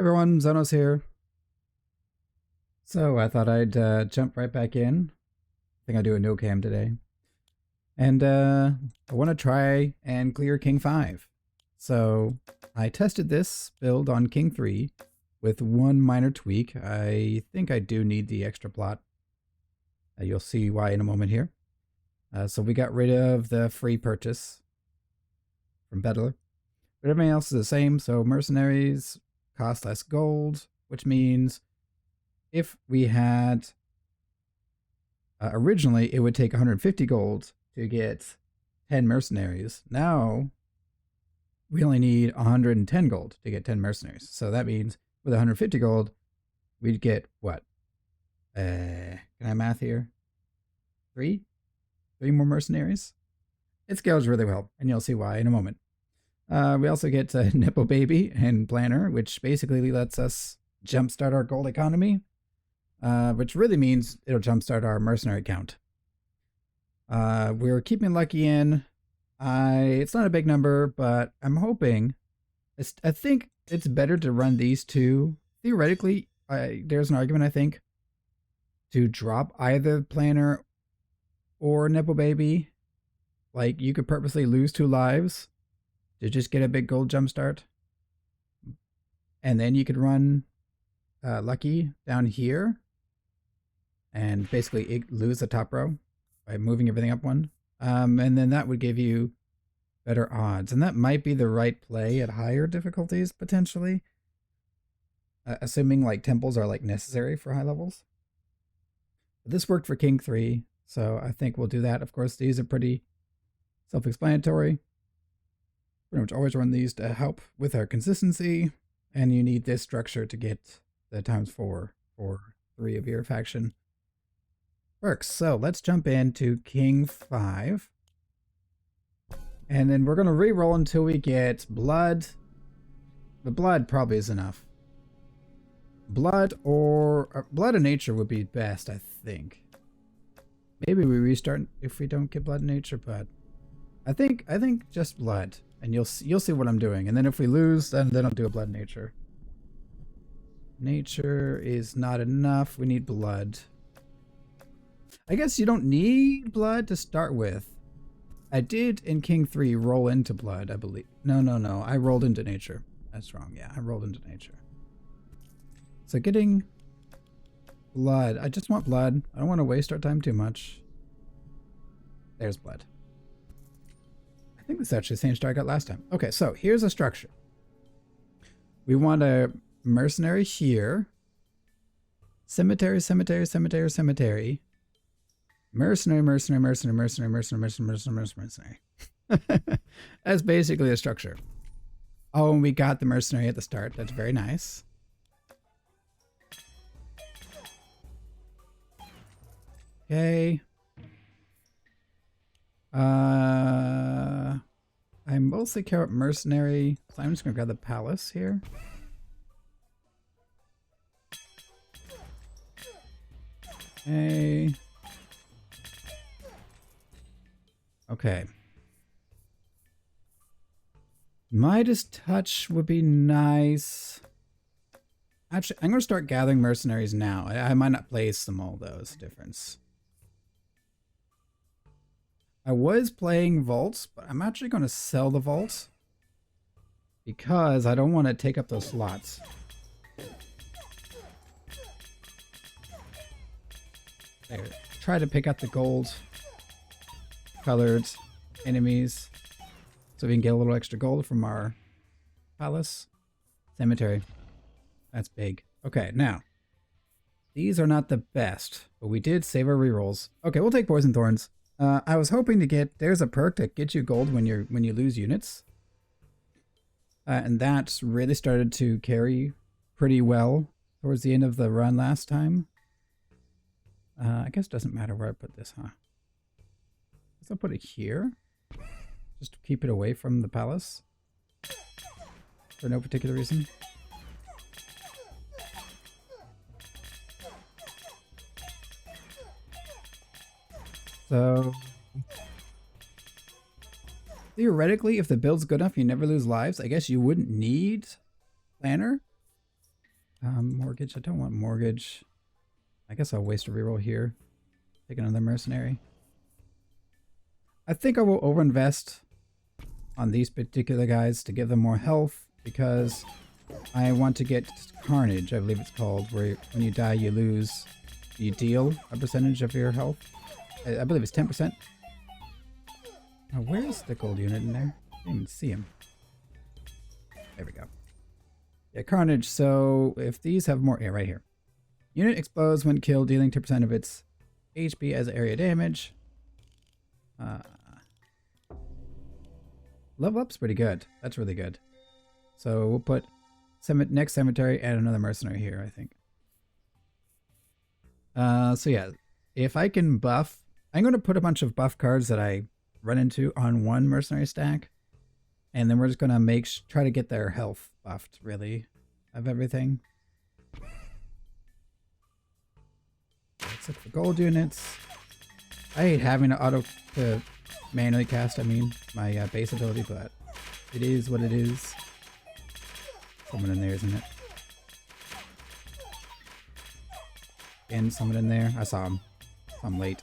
Everyone, Zhonos here. So I thought I'd jump right back in. I think I'll do a no cam today. And I want to try and clear King 5. So I tested this build on King 3 with one minor tweak. I think I do need the extra plot. You'll see why in a moment here. So we got rid of the free purchase from Bettler. But everything else is the same. So mercenaries cost less gold, which means if we had originally it would take 150 gold to get 10 mercenaries. Now we only need 110 gold to get 10 mercenaries. So that means with 150 gold, we'd get what? Can I math here? Three more mercenaries. It scales really well, and you'll see why in a moment. We also get Nipple Baby and Planner, which basically lets us jumpstart our gold economy, which really means it'll jumpstart our mercenary count. We're keeping Lucky in. It's not a big number, but I'm hoping. I think it's better to run these two. Theoretically, there's an argument, I think, to drop either Planner or Nipple Baby. Like, you could purposely lose 2 lives to just get a big gold jumpstart. And then you could run Lucky down here and basically lose the top row by moving everything up one. And then that would give you better odds. And that might be the right play at higher difficulties, potentially. Assuming like temples are like necessary for high levels. But this worked for King 3, so I think we'll do that. Of course, these are pretty self-explanatory. Pretty much always run these to help with our consistency, and you need this structure to get the ×4 for 3 of your faction. Works. So let's jump into King 5. And then we're going to re-roll until we get blood. The blood probably is enough. Blood or blood of nature would be best, I think. Maybe we restart if we don't get blood of nature, but I think just blood, and you'll see what I'm doing. And then if we lose, then I'll do a blood nature. Nature is not enough. We need blood. I guess you don't need blood to start with. I did in King 3 roll into blood, I believe. No. I rolled into nature. That's wrong. Yeah, I rolled into nature. So getting blood. I just want blood. I don't want to waste our time too much. There's blood. I think this is actually the same start I got last time. Okay, so here's a structure. We want a mercenary here. Cemetery, cemetery, cemetery, cemetery. Mercenary, mercenary, mercenary, mercenary, mercenary, mercenary, mercenary, mercenary. That's basically a structure. Oh, and we got the mercenary at the start. That's very nice. Okay. I mostly care about mercenary, so I'm just gonna grab the palace here. Okay. Okay. Midas Touch would be nice. Actually, I'm gonna start gathering mercenaries now. I might not place them all though, it's a difference. I was playing vaults, but I'm actually going to sell the vaults because I don't want to take up those slots. There. Try to pick up the gold colored enemies so we can get a little extra gold from our palace. Cemetery. That's big. Okay, now. These are not the best, but we did save our rerolls. Okay, we'll take Poison Thorns. I was hoping to get, there's a perk that gets you gold when you lose units. And that's really started to carry pretty well towards the end of the run last time. I guess it doesn't matter where I put this, huh? Guess I'll put it here. Just to keep it away from the palace. For no particular reason. So, theoretically, if the build's good enough, you never lose lives. I guess you wouldn't need Planner. Mortgage. I don't want mortgage. I guess I'll waste a reroll here. Take another mercenary. I think I will overinvest on these particular guys to give them more health because I want to get Carnage, I believe it's called, where when you die you lose, you deal a percentage of your health. I believe it's 10%. Now where's the gold unit in there? I didn't even see him. There we go. Yeah, Carnage, so if these have more, yeah, right here. Unit explodes when killed, dealing 2% of its HP as area damage. Level up's pretty good. That's really good. So we'll put next cemetery and another mercenary here, I think. So yeah, if I can buff, I'm going to put a bunch of buff cards that I run into on one mercenary stack. And then we're just going to try to get their health buffed, really, of everything. Let's look for gold units. I hate having to manually cast, my base ability, but it is what it is. Someone in there, isn't it? And someone in there. I saw him. I'm late.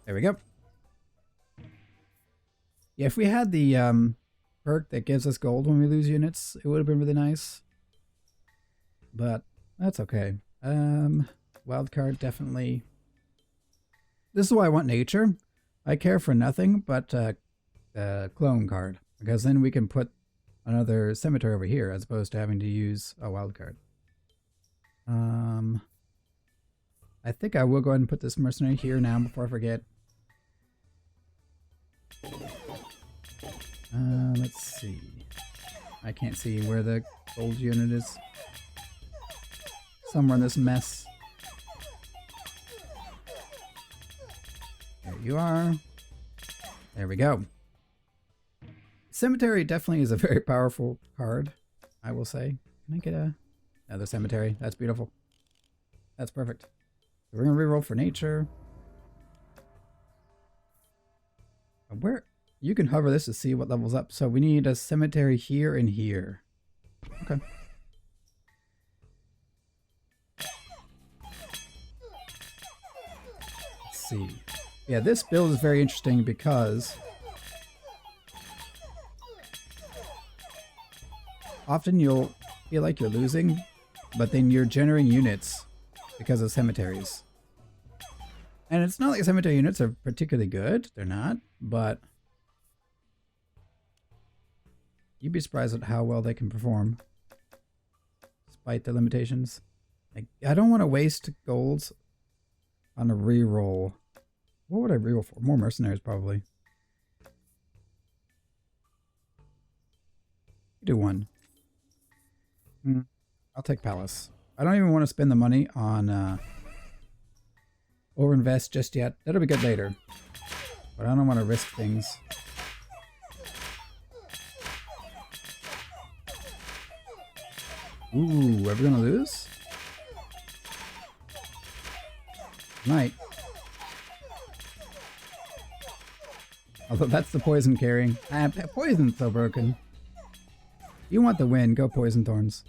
There we go. Yeah, if we had the perk that gives us gold when we lose units, it would have been really nice. But that's okay. Wildcard definitely. This is why I want nature. I care for nothing but clone card, because then we can put another cemetery over here as opposed to having to use a wild card. I think I will go ahead and put this mercenary here now before I forget. Let's see. I can't see where the gold unit is. Somewhere in this mess. There you are. There we go. Cemetery definitely is a very powerful card, I will say. Can I get another cemetery? That's beautiful. That's perfect. So we're going to reroll for nature. Where? You can hover this to see what levels up. So we need a cemetery here and here. Okay. Let's see. Yeah, this build is very interesting because often you'll feel like you're losing, but then you're generating units because of cemeteries. And it's not like cemetery units are particularly good. They're not, but you'd be surprised at how well they can perform despite the limitations. I don't want to waste golds on a reroll. What would I reroll for? More mercenaries, probably. Do one. I'll take Palace. I don't even want to spend the money on overinvest just yet. That'll be good later. But I don't want to risk things. Ooh, are we gonna lose? Might. Although that's the poison carrying. Poison's so broken. You want the win, go Poison Thorns.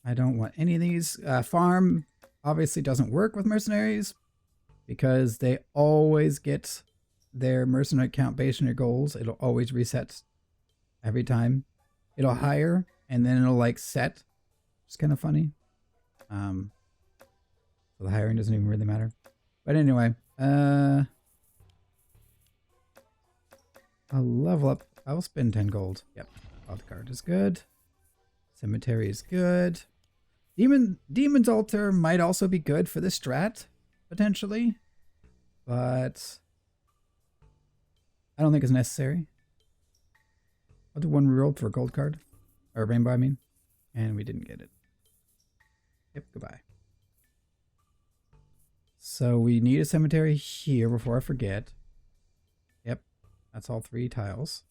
I don't want any of these. Farm obviously doesn't work with mercenaries because they always get their mercenary count based on your goals. It'll always reset every time. It'll hire and then it'll like set. It's kind of funny. So the hiring doesn't even really matter. But anyway, I'll level up. I'll spend 10 gold. Yep. Wild card is good. Cemetery is good. Demon's Altar might also be good for this strat, potentially. But I don't think it's necessary. I'll do one reroll for a gold card. Or rainbow, I mean. And we didn't get it. Yep, goodbye. So we need a cemetery here before I forget. Yep, that's all 3 tiles.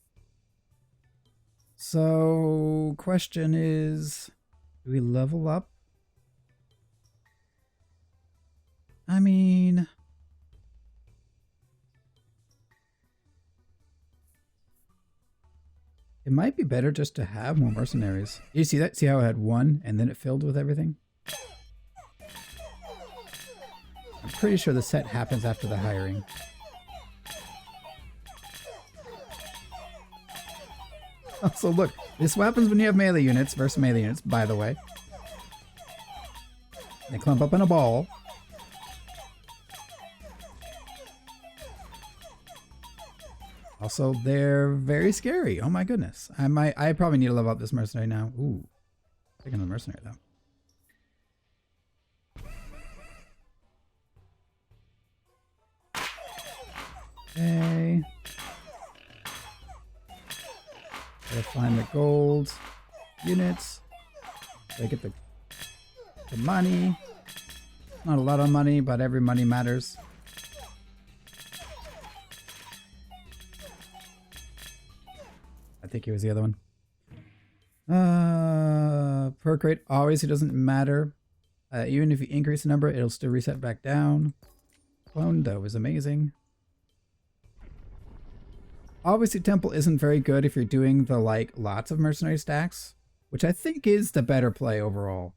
So, question is, do we level up? I mean, It might be better just to have more mercenaries. You see that? See how I had one and then it filled with everything? I'm pretty sure the set happens after the hiring. Also, look, this happens when you have melee units versus melee units, by the way. They clump up in a ball. Also, they're very scary. Oh my goodness. I probably need to level up this mercenary now. Ooh. Taking the mercenary though. Okay. Gotta find the gold units. Gotta get the money. Not a lot of money, but every money matters. I think he was the other one. Perk rate obviously doesn't matter. Even if you increase the number, it'll still reset back down. Clone though is amazing. Obviously, Temple isn't very good if you're doing the like lots of mercenary stacks, which I think is the better play overall.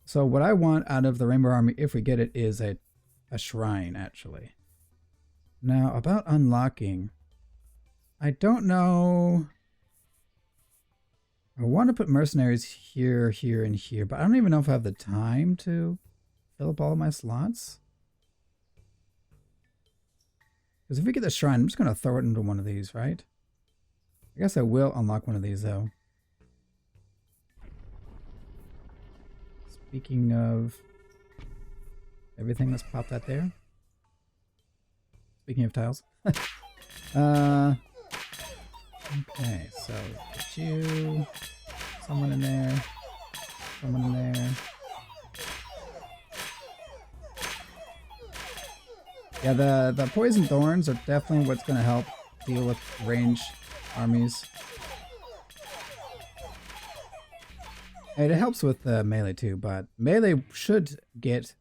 So what I want out of the Rainbow Army, if we get it, is a shrine actually. Now about unlocking, I don't know. I want to put mercenaries here, here, and here, but I don't even know if I have the time to fill up all of my slots. Because if we get the shrine, I'm just going to throw it into one of these, right? I guess I will unlock one of these, though. Speaking of everything, let's pop that there. Speaking of tiles. Okay, so get you, someone in there, someone in there. Yeah, the poison thorns are definitely what's going to help deal with range armies. And it helps with melee too, but melee should get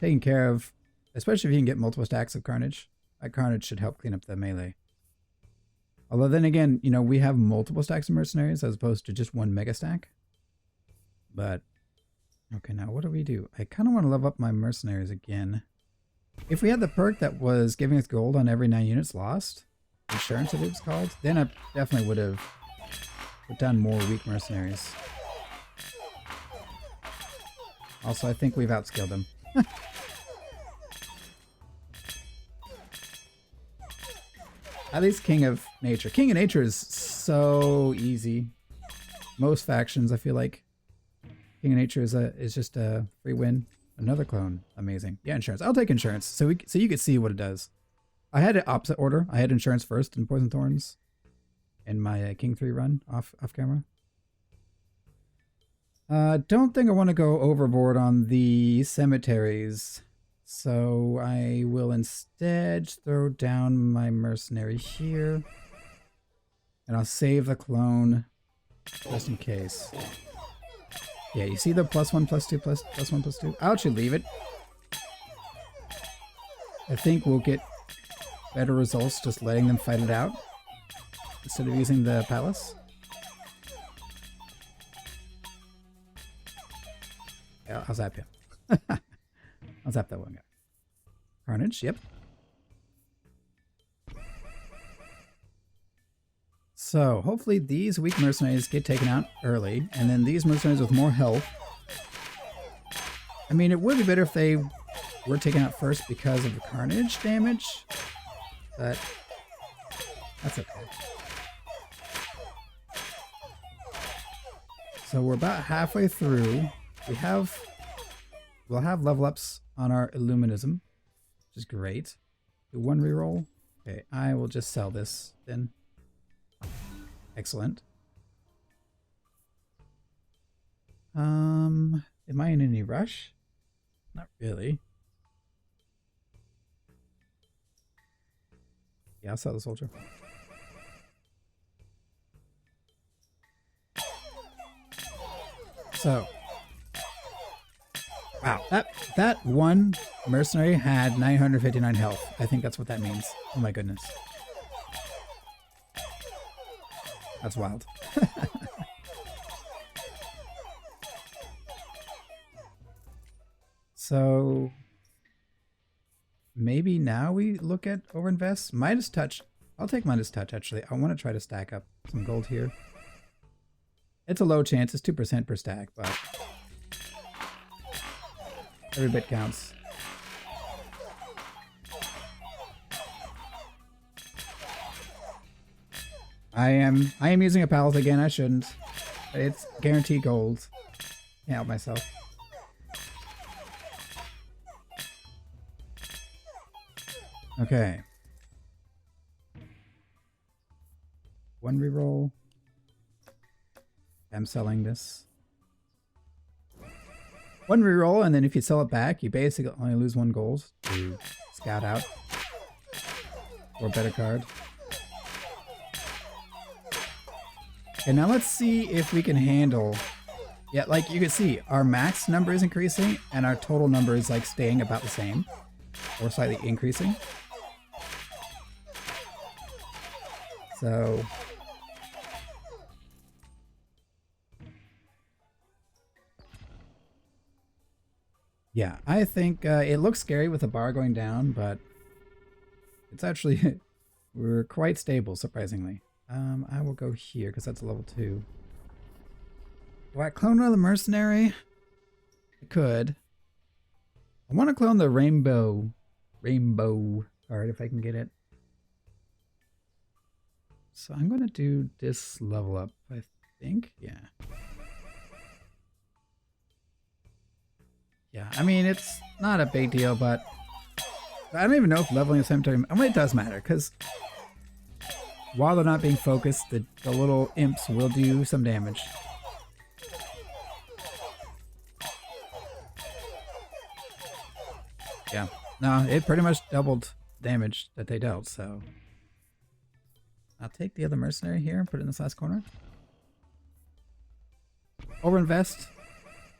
taken care of, especially if you can get multiple stacks of Carnage. Carnage should help clean up the melee. Although then again, you know, we have multiple stacks of mercenaries as opposed to just one mega stack. But, okay, now what do we do? I kind of want to level up my mercenaries again. If we had the perk that was giving us gold on every 9 units lost, insurance I think it's called, then I definitely would have put down more weak mercenaries. Also, I think we've outskilled them. At least King of Nature. King of Nature is so easy. Most factions, I feel like King of Nature is just a free win. Another clone. Amazing. Yeah, insurance. I'll take insurance. So you can see what it does. I had it opposite order. I had insurance first and Poison Thorns in my King 3 run off camera. Don't think I want to go overboard on the cemeteries. So I will instead throw down my mercenary here. And I'll save the clone just in case. Yeah, you see the +1, +2, +1, +2? I'll actually leave it. I think we'll get better results just letting them fight it out instead of using the palace. Yeah, I'll zap you. I'll zap that one guy. Carnage, yep. So, hopefully these weak mercenaries get taken out early, and then these mercenaries with more health. I mean, it would be better if they were taken out first because of the Carnage damage, but that's okay. So we're about halfway through. We'll have level ups on our Illuminism, which is great. Do one reroll. Okay, I will just sell this then. Excellent. Am I in any rush? Not really. Yeah, I'll sell the soldier. So, wow, that one mercenary had 959 health. I think that's what that means. Oh my goodness. That's wild. So maybe now we look at overinvest. Midas Touch. I'll take Midas Touch, actually. I want to try to stack up some gold here. It's a low chance. It's 2% per stack, but every bit counts. I am using a pallet again. I shouldn't. It's guaranteed gold. Can't help myself. Okay. One reroll. I'm selling this. One reroll, and then if you sell it back, you basically only lose 1 gold to scout out or a better card. Okay, now let's see if we can handle. Yeah, like you can see, our max number is increasing, and our total number is like staying about the same, or slightly increasing. So yeah, I think it looks scary with the bar going down, but it's actually we're quite stable, surprisingly. I will go here because that's a level 2. Do I clone another mercenary? I could. I want to clone the rainbow card if I can get it. So I'm going to do this level up, I think. Yeah. Yeah, I mean, it's not a big deal, but I don't even know if leveling a cemetery... I mean, it does matter, because while they're not being focused, the little imps will do some damage. Yeah. No, it pretty much doubled damage that they dealt, so... I'll take the other mercenary here and put it in this last corner. Overinvest.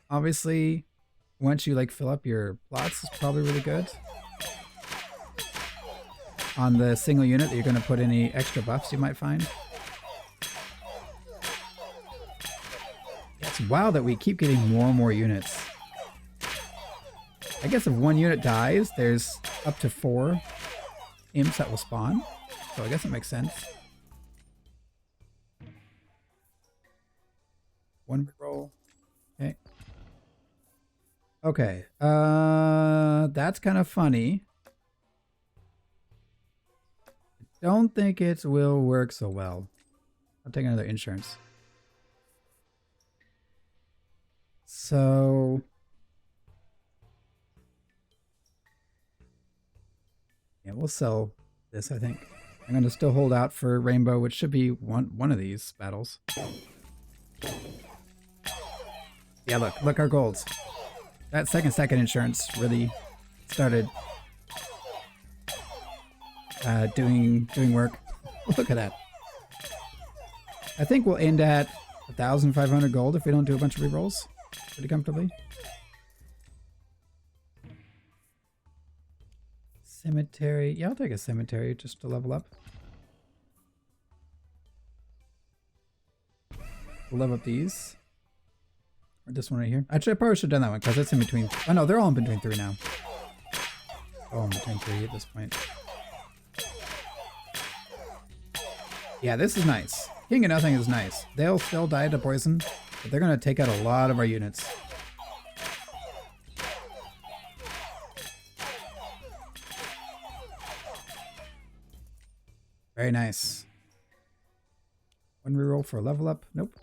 Obviously, once you like fill up your plots, it's probably really good. On the single unit that you're going to put any extra buffs you might find. It's wild that we keep getting more and more units. I guess if 1 unit dies, there's up to 4 imps that will spawn. So I guess it makes sense. 1 reroll. Okay. Okay. That's kind of funny. Don't think it will work so well. I'll take another insurance. So... yeah, we'll sell this, I think. I'm going to still hold out for Rainbow, which should be one of these battles. Yeah, look our golds. That second insurance really started doing work. Look at that. I think we'll end at 1,500 gold if we don't do a bunch of rerolls pretty comfortably. Cemetery. Yeah, I'll take a cemetery just to level up. We'll level up these. Or this one right here. Actually, I probably should have done that one because it's in between. Oh no, they're all in between 3 now. All in between 3 at this point. Yeah, this is nice. King of Nothing is nice. They'll still die to poison, but they're going to take out a lot of our units. Very nice. 1 reroll for a level up. Nope.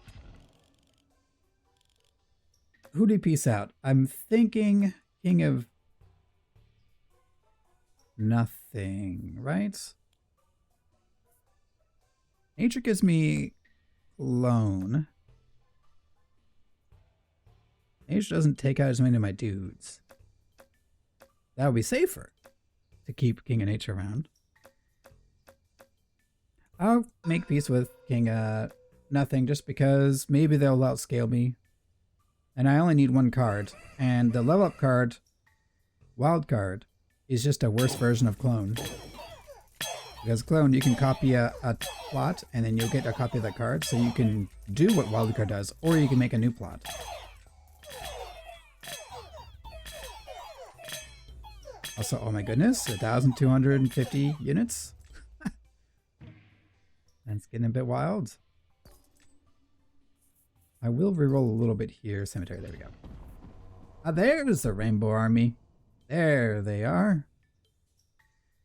Who do you peace out? I'm thinking King of Nothing, right? Nature gives me clone. Nature doesn't take out as many of my dudes. That would be safer to keep King of Nature around. I'll make peace with King of Nothing just because maybe they'll outscale me. And I only need 1 card. And the level up card, wild card, is just a worse version of clone. Because clone, you can copy a plot and then you'll get a copy of that card, so you can do what wildcard does, or you can make a new plot. Also, oh my goodness, 1,250 units. That's getting a bit wild. I will reroll a little bit here. Cemetery, there we go. Ah, there's the Rainbow Army. There they are.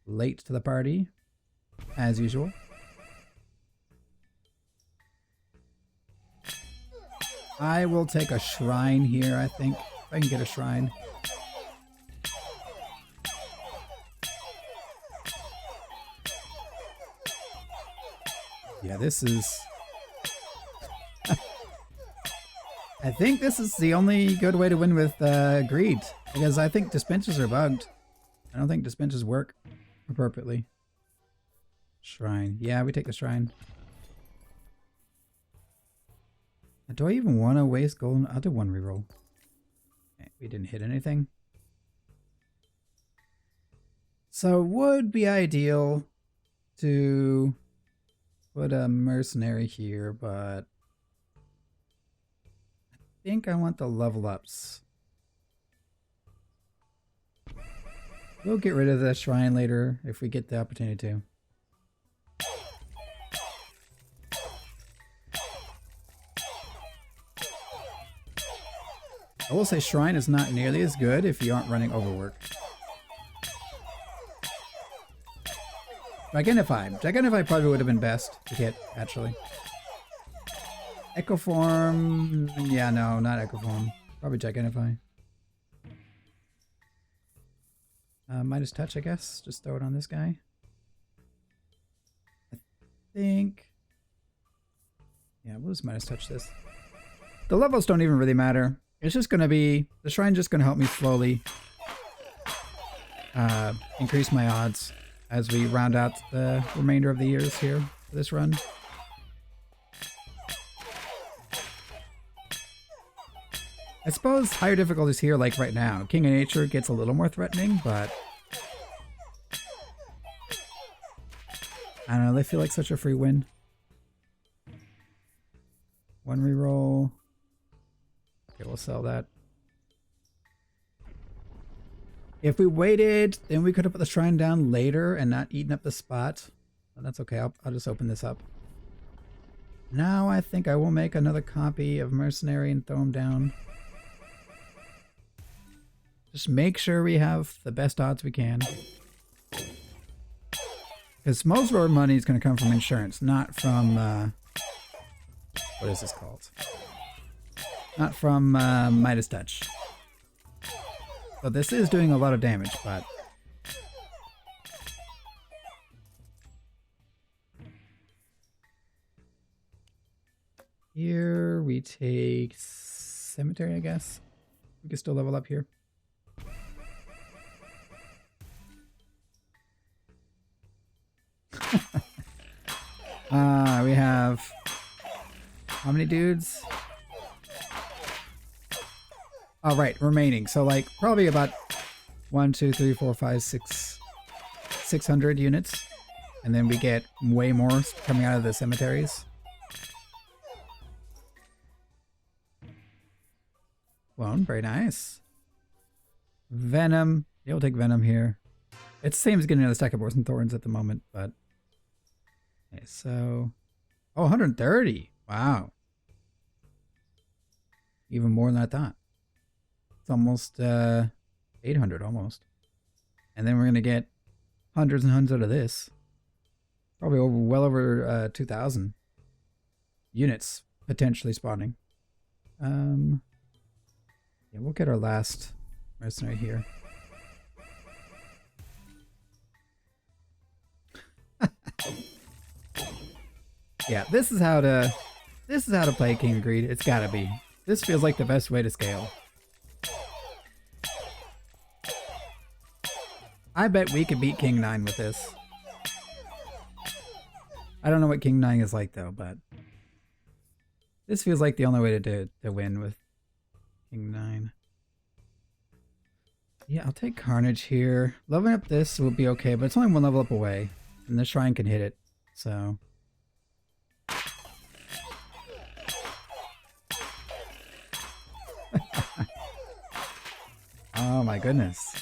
Late to the party, as usual. I will take a shrine here, I think. If I can get a shrine. Yeah, this is... I think this is the only good way to win with greed, because I think dispensers are bugged. I don't think dispensers work appropriately. Shrine. Yeah, we take the shrine. Do I even want to waste gold? I'll do one reroll. Okay, we didn't hit anything. So it would be ideal to put a mercenary here, but I think I want the level ups. We'll get rid of the shrine later if we get the opportunity to. I will say shrine is not nearly as good if you aren't running overwork. Dragonify. Dragonify probably would have been best to hit, actually. Echo Form. Yeah, no, not Echo Form. Probably Dragonify. Midas Touch, I guess. Just throw it on this guy. I think... Yeah, we'll just Midas Touch this. The levels don't even really matter. It's just going to be... The Shrine's just going to help me slowly increase my odds as we round out the remainder of the years here for this run. I suppose higher difficulties here, like right now. King of Nature gets a little more threatening, but... I don't know, they feel like such a free win. One reroll. Okay, we'll sell that. If we waited, then we could have put the shrine down later and not eaten up the spot. But that's okay, I'll just open this up. Now I think I will make another copy of Mercenary and throw him down. Just make sure we have the best odds we can. Because most of our money is going to come from insurance, not from... what is this called? Not from Midas Touch. So this is doing a lot of damage, but... Here we take Cemetery, I guess. We can still level up here. We have how many dudes? Oh, right, remaining. So like probably about 1, 2, 3, 4, 5, 6, 600 units, and then we get way more coming out of the cemeteries. Clone, very nice. Venom. Yeah, we'll take Venom here. It's the same as getting another stack of Boars and Thorns at the moment, but... Okay, so... Oh, 130! Wow. Even more than I thought. It's almost 800, almost. And then we're going to get hundreds and hundreds out of this. Probably over, well over 2,000 units potentially spawning. Yeah, we'll get our last mercenary here. Yeah, this is how to play King of Greed. It's gotta be. This feels like the best way to scale. I bet we could beat King 9 with this. I don't know what King 9 is like though, but this feels like the only way to win with King 9. Yeah, I'll take Carnage here. Leveling up this will be okay, but it's only one level up away. And the shrine can hit it. So. Oh my goodness.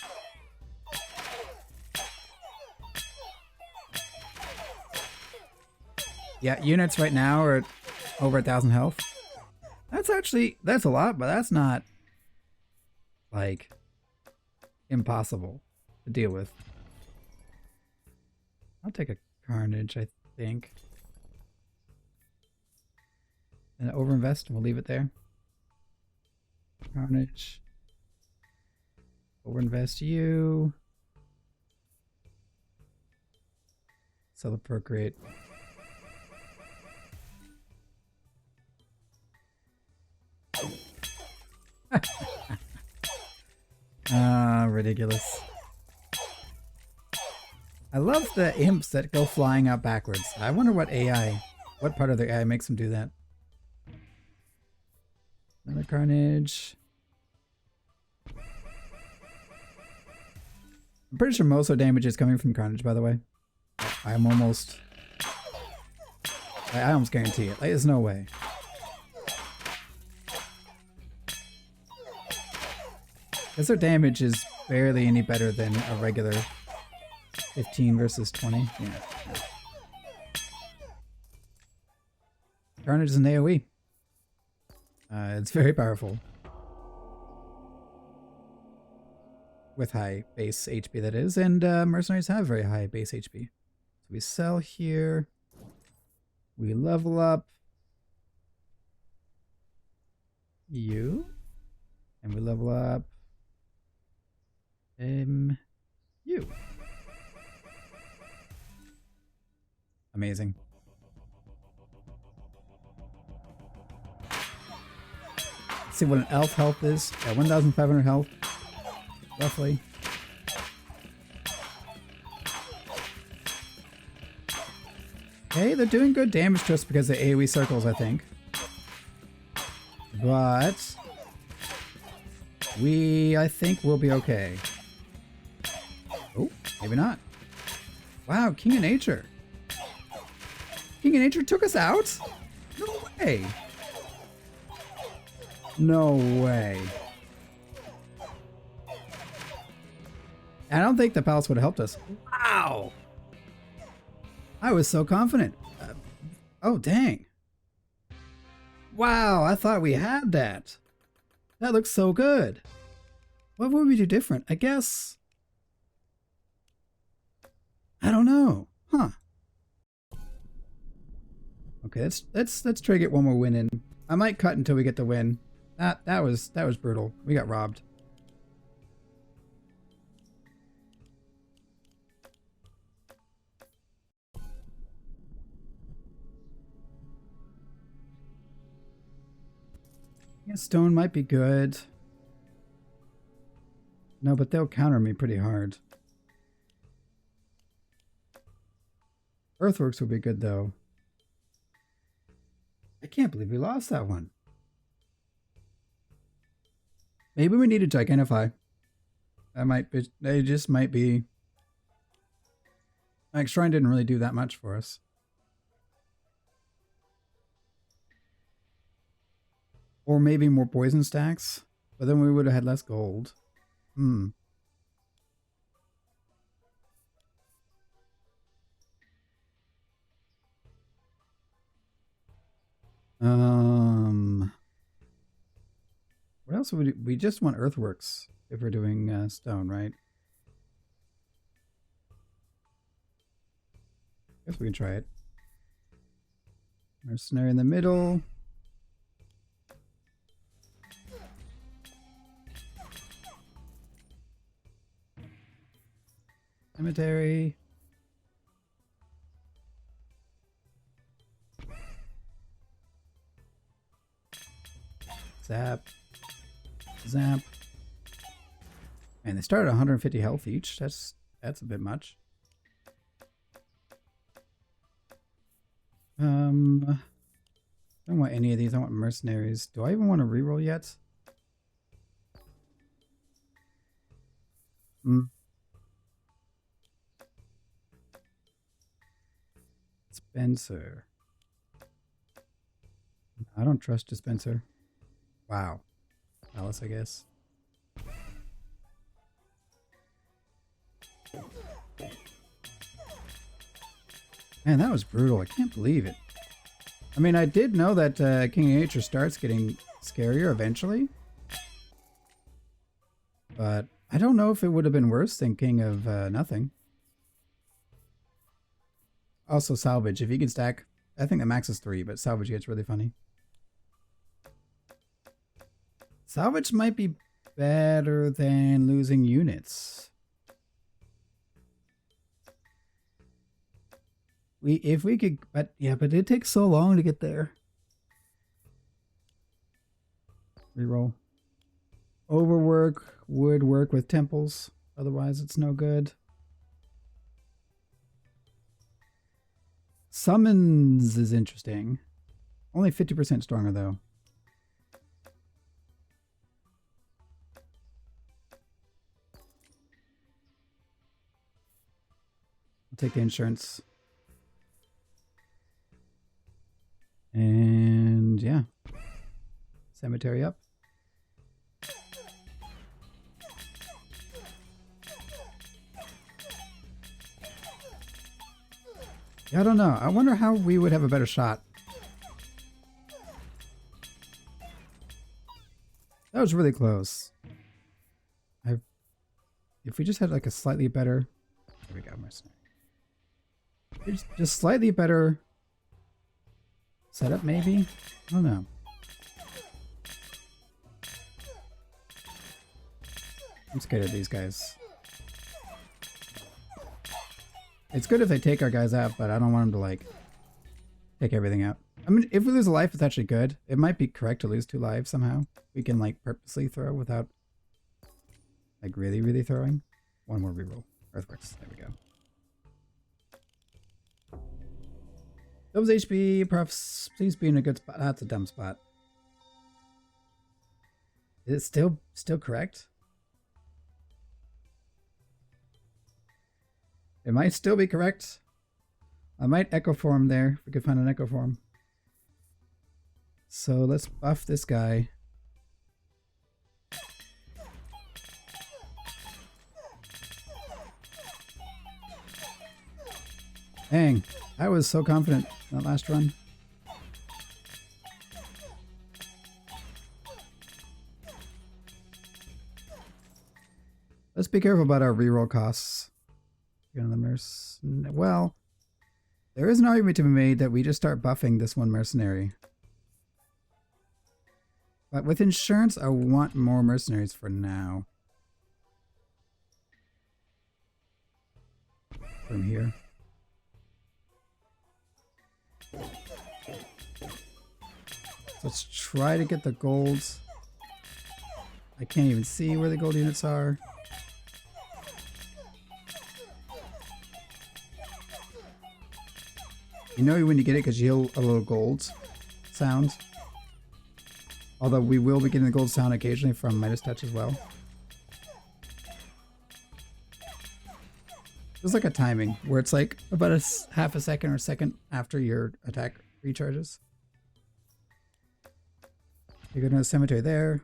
Yeah, units right now are over 1,000 health. That's a lot, but that's not like impossible to deal with. I'll take a Carnage, I think. And overinvest, and we'll leave it there. Carnage. Overinvest you. Sell the procreate. Ridiculous. I love the imps that go flying out backwards. I wonder what part of their AI makes them do that. Another Carnage. I'm pretty sure most of the damage is coming from Carnage, by the way. I almost guarantee it. Like, there's no way. Because their damage is barely any better than a regular 15 versus 20. Yeah. Carnage is an AoE. It's very powerful. With high base HP, that is. And mercenaries have very high base HP. So we sell here. We level up you. And we level up you. Amazing. Let's see what an elf health is. Yeah, 1,500 health. Roughly. Okay, they're doing good damage to us because of AoE circles, I think. But I think we'll be okay. Oh, maybe not. Wow, King of Nature. King of Nature took us out? No way. No way. I don't think the palace would have helped us. Wow. I was so confident. Oh, dang. Wow, I thought we had that. That looks so good. What would we do different? I guess. I don't know. Huh. Okay, let's try to get one more win in. I might cut until we get the win. That was brutal. We got robbed. Yeah, stone might be good. No, but they'll counter me pretty hard. Earthworks would be good, though. I can't believe we lost that one. Maybe we need to gigantify. That might be... They just might be... Like, Shrine didn't really do that much for us. Or maybe more poison stacks. But then we would have had less gold. Hmm. What else would we just want earthworks if we're doing stone, right? Guess we can try it. Mercenary in the middle. Cemetery. Zap. Zap. Man, they started 150 health each. That's a bit much. I don't want any of these. I want mercenaries. Do I even want to reroll yet? Dispenser. I don't trust dispenser. Wow. Alice, I guess. Man, that was brutal. I can't believe it. I mean, I did know that King of Nature starts getting scarier eventually. But I don't know if it would have been worse than King of Nothing. Also, salvage. If you can stack, I think the max is 3, but salvage gets really funny. Salvage might be better than losing units. If we could, but it takes so long to get there. Reroll. Overwork would work with temples, otherwise it's no good. Summons is interesting. Only 50% stronger though. I'll take the insurance. And yeah. Cemetery up. Yeah, I don't know. I wonder how we would have a better shot. That was really close. If we just had like a slightly better... There we go, mercenary. Just slightly better setup, maybe? I don't know. I'm scared of these guys. It's good if they take our guys out, but I don't want them to, like, take everything out. I mean, if we lose a life, it's actually good. It might be correct to lose 2 lives somehow. We can, like, purposely throw without, like, really, really throwing. One more reroll. Earthworks. There we go. Doubles HP, profs, please be in a good spot. That's a dumb spot. Is it still correct? It might still be correct. I might echo form there if we could find an echo form. So let's buff this guy. Dang, I was so confident in that last run. Let's be careful about our reroll costs. Well, there is an argument to be made that we just start buffing this one mercenary. But with insurance, I want more mercenaries for now. From here. Let's try to get the golds. I can't even see where the gold units are. You know when you get it because you hear a little gold sound. Although we will be getting the gold sound occasionally from Midas Touch as well. There's like a timing where it's like about a half a second or a second after your attack recharges. You go to the cemetery there.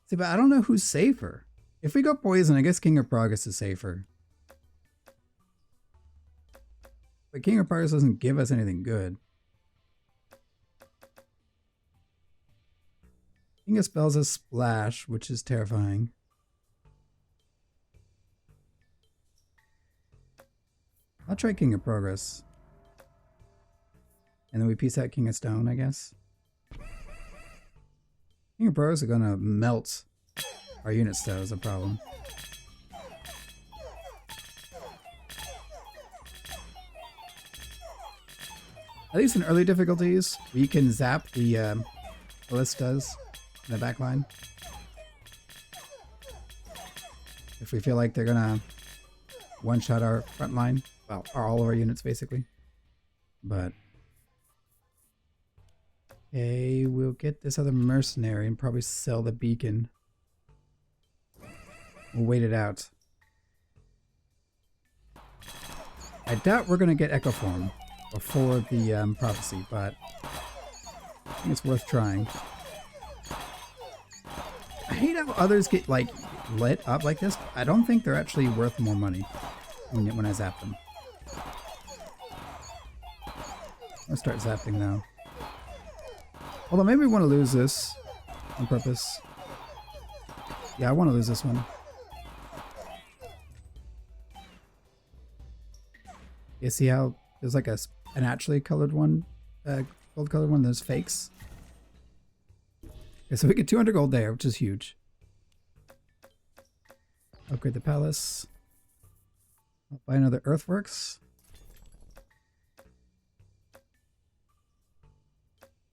See, but I don't know who's safer. If we go poison, I guess King of Progress is safer. But King of Progress doesn't give us anything good. King of Spells has Splash, which is terrifying. I'll try King of Progress. And then we piece out King of Stone, I guess. King of Progress are gonna melt our units, though, is a problem. At least in early difficulties, we can zap the ballistas in the back line. If we feel like they're gonna one-shot our front line. Well, all of our units, basically. But... okay, we'll get this other mercenary and probably sell the beacon. We'll wait it out. I doubt we're gonna get Echo Form before the prophecy, but I think it's worth trying. I hate how others get like lit up like this. I don't think they're actually worth more money when I zap them. I'll start zapping now. Although maybe we want to lose this on purpose. Yeah, I want to lose this one. You see how there's like an actually colored one, gold colored one, there's fakes. Okay, so we get 200 gold there, which is huge. Upgrade the palace. I'll buy another earthworks.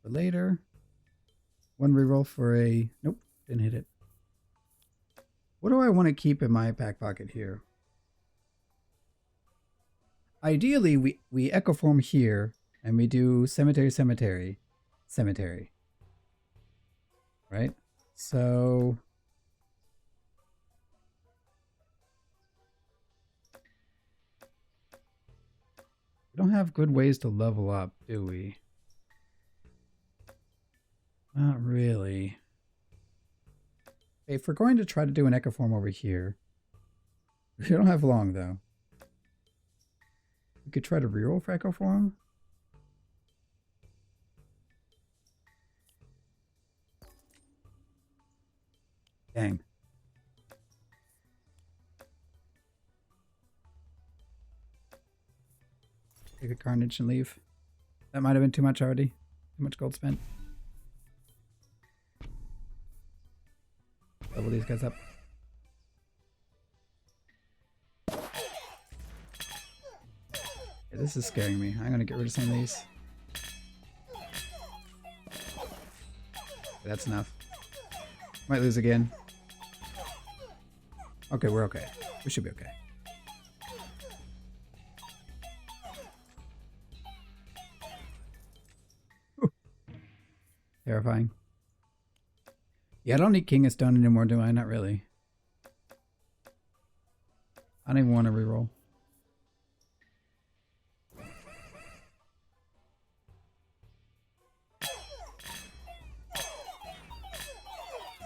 For later. One reroll for a... Nope, didn't hit it. What do I want to keep in my back pocket here? Ideally, we echo form here, and we do cemetery, cemetery, cemetery. Right? So... we don't have good ways to level up, do we? Not really. If we're going to try to do an echo form over here, we don't have long though. We could try to reroll for echo form. Dang. Take a carnage and leave. That might have been too much already. Too much gold spent. Level these guys up. Yeah, this is scaring me. I'm gonna get rid of some of these. That's enough. Might lose again. Okay, we're okay. We should be okay. Ooh. Terrifying. Yeah, I don't need King of Stone anymore, do I? Not really. I don't even want to reroll.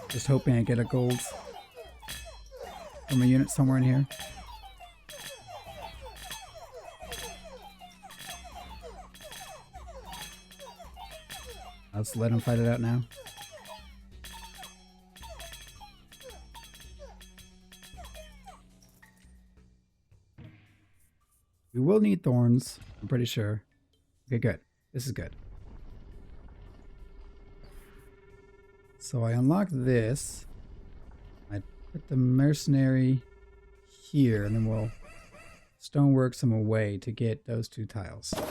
Just hoping I get a gold from a unit somewhere in here. Let's let him fight it out now. We will need thorns, I'm pretty sure. Okay, good. This is good. So I unlock this. I put the mercenary here, and then we'll stonework some away to get those two tiles. I'm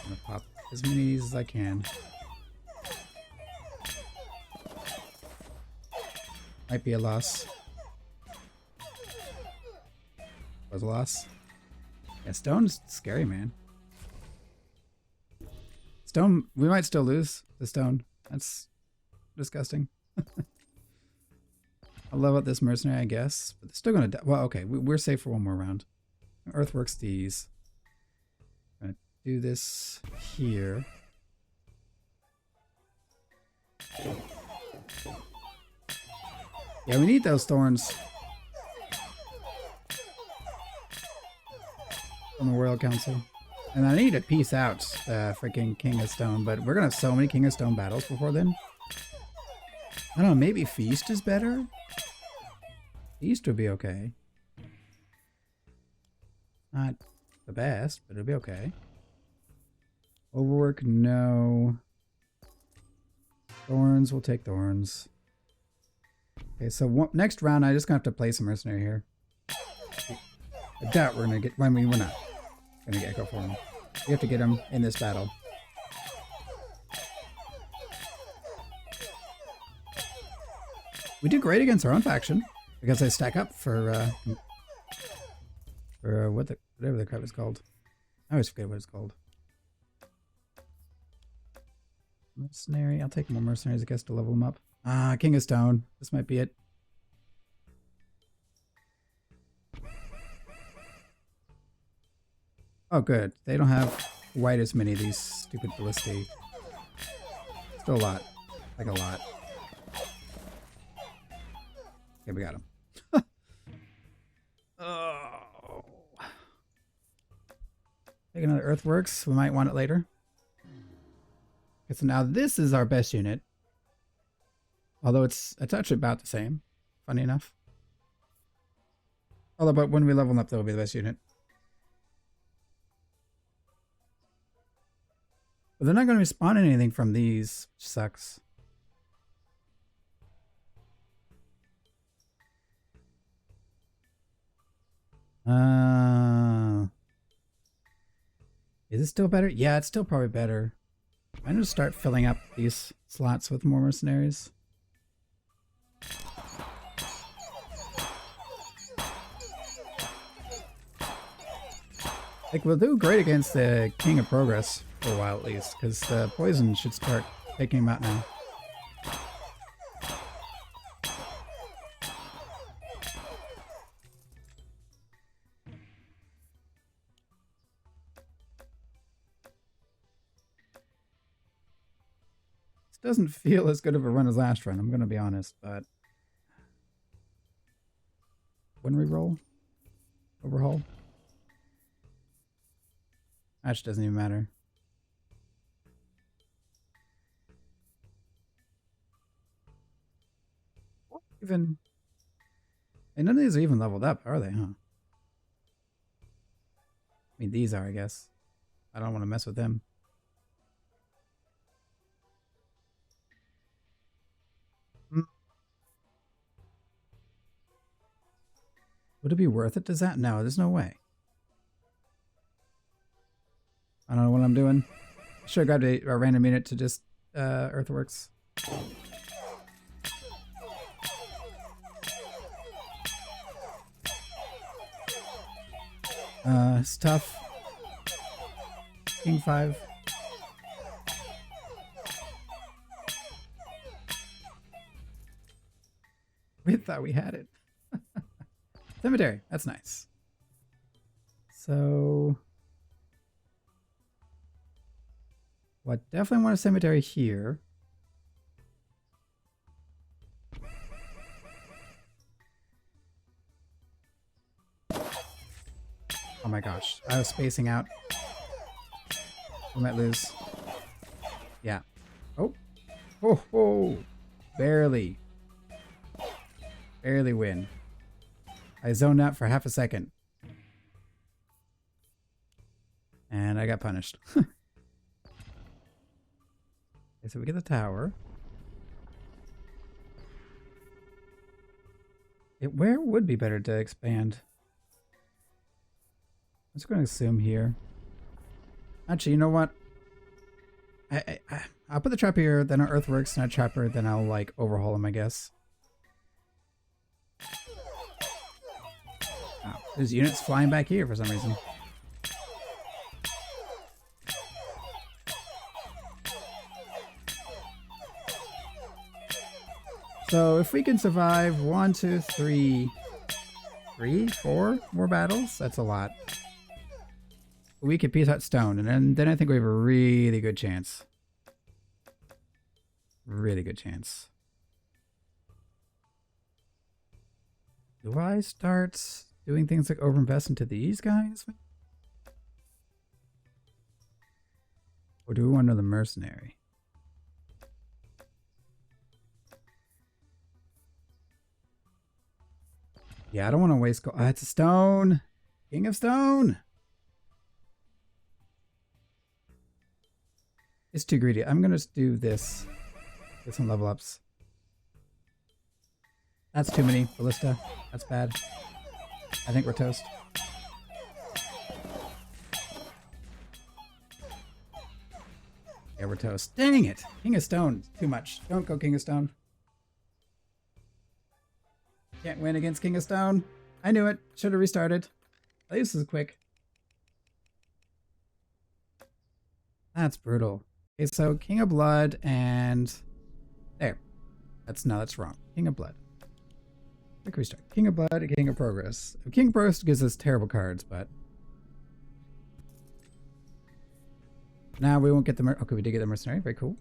gonna pop as many of these as I can. Might be a loss. Was a loss. Yeah, stone's scary, man. Stone, we might still lose the stone. That's disgusting. I love about this mercenary, I guess. But they're still gonna die. Well, okay, we're safe for one more round. Earthworks these. I'm gonna do this here. Yeah, we need those thorns. From the Royal Council. And I need to peace out freaking King of Stone, but we're gonna have so many King of Stone battles before then. I don't know, maybe Feast is better? Feast would be okay. Not the best, but it'll be okay. Overwork, no. Thorns, we'll take thorns. Okay, so next round, I just gonna have to play some mercenary here. I doubt we're gonna get, I mean, we're not gonna get Echo Form. We have to get him in this battle. We do great against our own faction because they stack up for whatever the crap is called. I always forget what it's called. Mercenary. I'll take more mercenaries, I guess, to level them up. Ah, King of Stone. This might be it. Oh, good. They don't have quite as many of these stupid ballistae. Still a lot. Like a lot. Okay, we got him. Oh. Take another earthworks. We might want it later. Okay, so now this is our best unit. Although it's actually about the same. Funny enough. Although, but when we level them up, that'll be the best unit. But they're not going to respawn anything from these, which sucks. Is it still better? Yeah, it's still probably better. I'm going to start filling up these slots with more mercenaries. Like, we'll do great against the King of Progress for a while at least, because the poison should start taking him out now. This doesn't feel as good of a run as last run, I'm going to be honest, but... When we roll? Overhaul? Actually, doesn't even matter. Even... And none of these are even leveled up, are they, huh? I mean, these are, I guess. I don't want to mess with them. Would it be worth it? Does that? No, there's no way. I don't know what I'm doing. Should have grabbed a random unit to just earthworks. It's tough. King 5. We thought we had it. Cemetery. That's nice. So... Well, I definitely want a cemetery here. Oh my gosh. I was spacing out. We might lose. Yeah. Oh. Oh, oh. Barely. Barely win. I zoned out for half a second. And I got punished. Okay, so we get the tower. Where would be better to expand? I'm just going to assume here. Actually, you know what? I'll put the trap here, then our earthworks, and a trapper, then I'll like overhaul them, I guess. Oh, there's units flying back here for some reason. So if we can survive 1, 2, 3, 4 more battles, that's a lot. We could piece out stone, and then I think we have a really good chance. Really good chance. Do I start doing things like overinvest into these guys? Or do we want another mercenary? Yeah, I don't want to waste gold. It's a stone. King of Stone. It's too greedy. I'm going to do this. Get some level ups. That's too many. Ballista. That's bad. I think we're toast. Yeah, we're toast. Dang it. King of Stone. Too much. Don't go King of Stone. Can't win against King of Stone. I knew it. Should have restarted. At least this is quick. That's brutal. Okay, so King of Blood and... There. That's wrong. King of Blood. Quick restart. King of Blood and King of Progress. King of Progress gives us terrible cards, but... Now we won't get the okay, we did get the mercenary. Very cool.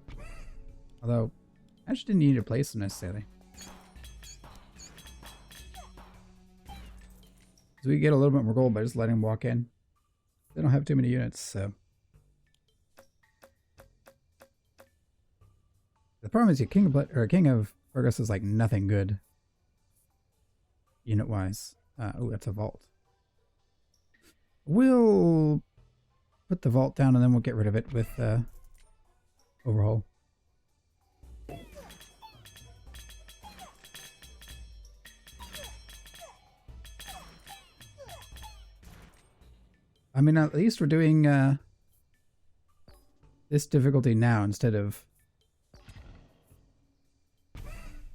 Although, I actually didn't need to place them necessarily. So we get a little bit more gold by just letting them walk in. They don't have too many units, so. The problem is your King of Progress is like nothing good. Unit-wise. Oh, that's a vault. We'll put the vault down and then we'll get rid of it with overhaul. I mean, at least we're doing this difficulty now instead of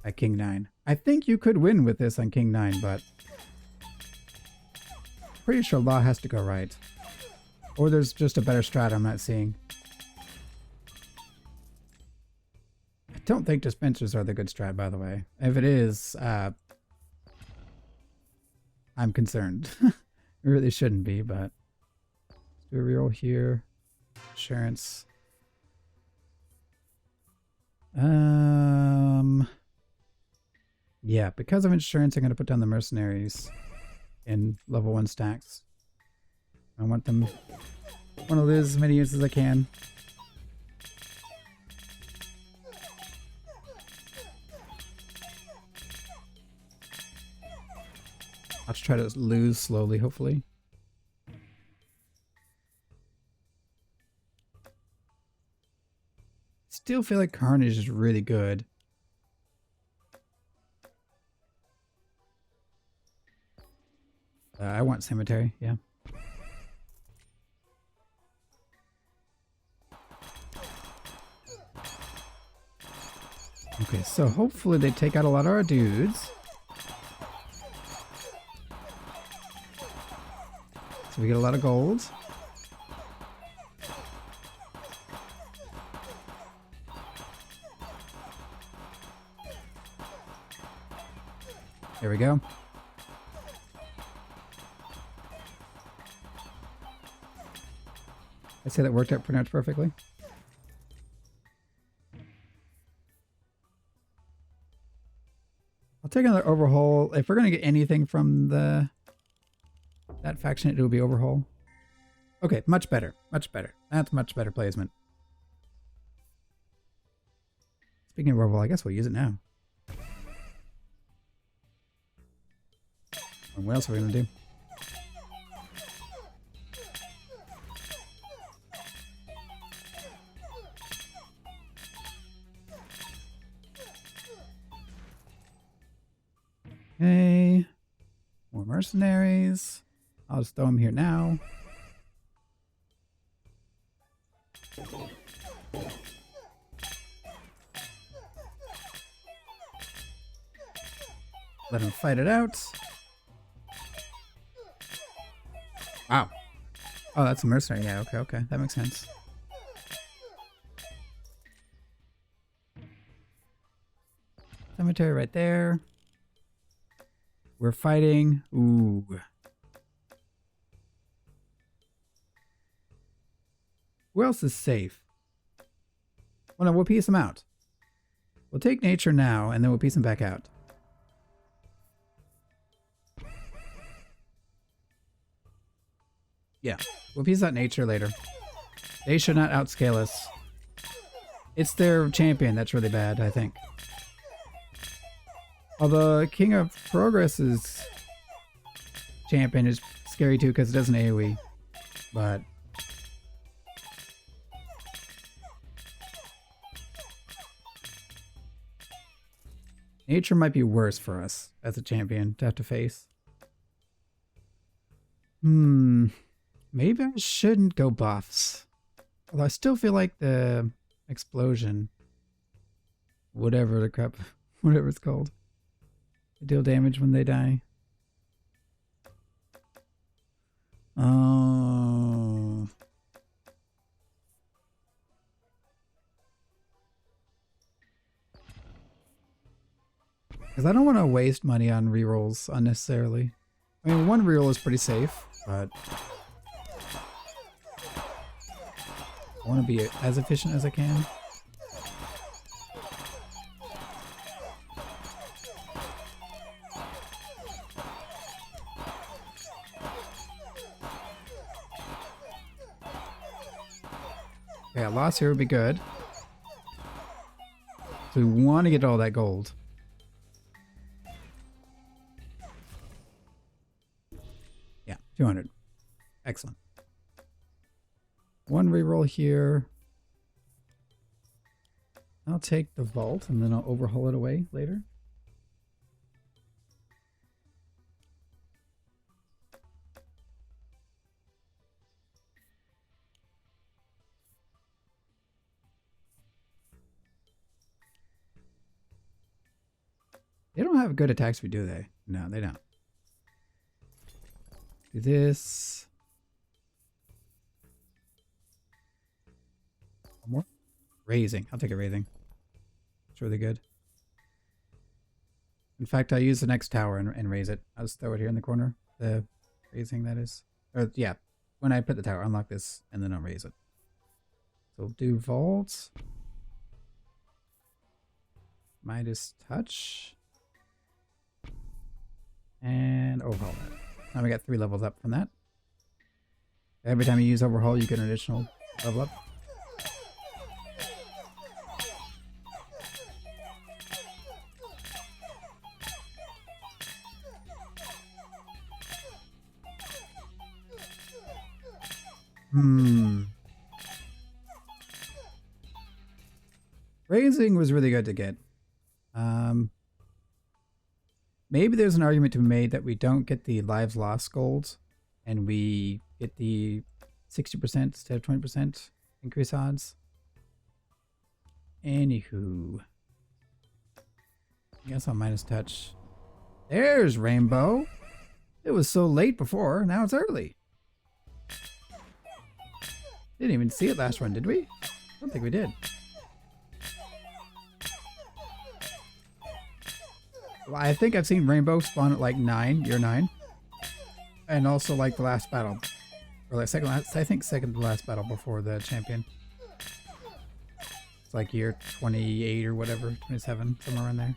at King 9. I think you could win with this on King 9, but pretty sure law has to go right. Or there's just a better strat I'm not seeing. I don't think dispensers are the good strat, by the way. If it is, I'm concerned. It really shouldn't be, but let's do a reroll here. Insurance. Yeah, because of insurance, I'm going to put down the mercenaries in level 1 stacks. I want to lose as many units as I can. I'll just try to lose slowly, hopefully. Still feel like Carnage is really good. I want Cemetery, yeah. Okay, so hopefully they take out a lot of our dudes. So we get a lot of gold. There we go. I'd say that worked out pretty much perfectly. I'll take another overhaul. If we're going to get anything from that faction, it will be overhaul. Okay, much better. Much better. That's much better placement. Speaking of overhaul, I guess we'll use it now. And what else are we going to do? Okay, more mercenaries. I'll just throw them here now. Let them fight it out. Wow. Oh, that's a mercenary. Yeah, okay. That makes sense. Cemetery right there. We're fighting. Ooh. Who else is safe? Well, no, we'll piece them out. We'll take nature now, and then we'll piece them back out. Yeah, we'll piece out nature later. They should not outscale us. It's their champion that's really bad, I think. Although King of Progress's champion is scary too because it doesn't AoE. But nature might be worse for us as a champion to have to face. Maybe I shouldn't go buffs. Although I still feel like the explosion, whatever the crap, whatever it's called, they deal damage when they die. Oh. Because I don't want to waste money on rerolls unnecessarily. I mean, one reroll is pretty safe, but I want to be as efficient as I can. Okay, a loss here would be good. So we want to get all that gold. Yeah, 200. Excellent. One reroll here. I'll take the vault and then I'll overhaul it away later. They don't have good attack speed, do they? No, they don't. Do this. One more. Raising. I'll take a raising. It's really good. In fact, I'll use the next tower and raise it. I'll just throw it here in the corner. The raising, that is. Or, yeah. When I put the tower, unlock this, and then I'll raise it. So we'll do vault. Midas touch. And overhaul that. Now we got 3 levels up from that. Every time you use overhaul, you get an additional level up. Raising was really good to get. Maybe there's an argument to be made that we don't get the lives lost golds and we get the 60% instead of 20% increase odds. Anywho. I guess I'll minus touch. There's Rainbow. It was so late before, now it's early. Didn't even see it last run, did we? I don't think we did. Well, I think I've seen Rainbow spawn at like 9, year 9. And also like the last battle. Or like second last, I think second to last battle before the champion. It's like year 28 or whatever, 27, somewhere in there.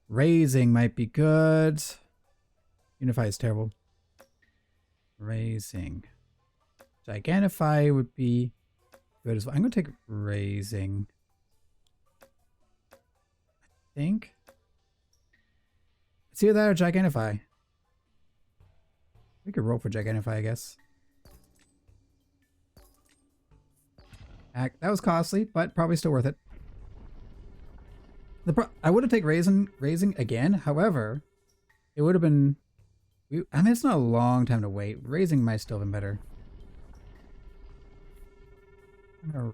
Raising might be good. Unify is terrible. Raising. Gigantify would be good as well. I'm going to take raising. I think. It's either that or Gigantify. We could roll for Gigantify, I guess. That was costly, but probably still worth it. I would have taken raising again. However, it would have been. I mean, it's not a long time to wait. Raising might still have been better.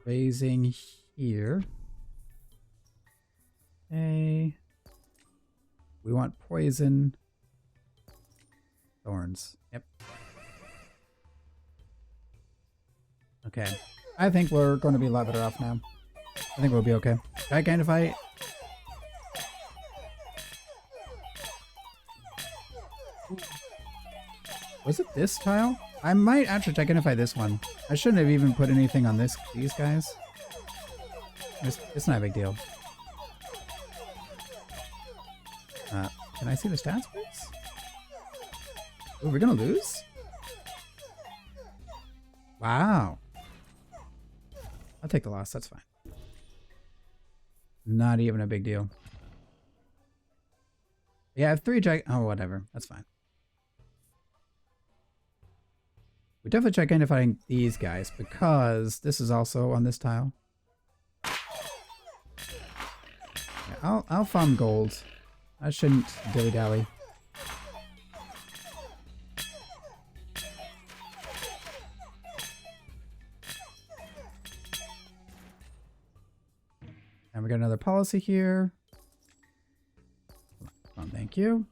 Raising here. Okay. We want poison. Thorns. Yep. Okay. I think we're going to be a lot better off now. I think we'll be okay. Gigantify. Was it this tile? I might actually Gigantify this one. I shouldn't have even put anything on these guys. It's not a big deal. Can I see the stats, please? Oh, we're gonna lose? Wow. I'll take the loss, that's fine. Not even a big deal. Yeah, I have 3 oh, whatever. That's fine. We're definitely Gigantifying these guys because this is also on this tile. Yeah, I'll farm gold. I shouldn't dilly-dally. And we got another policy here. Oh, thank you.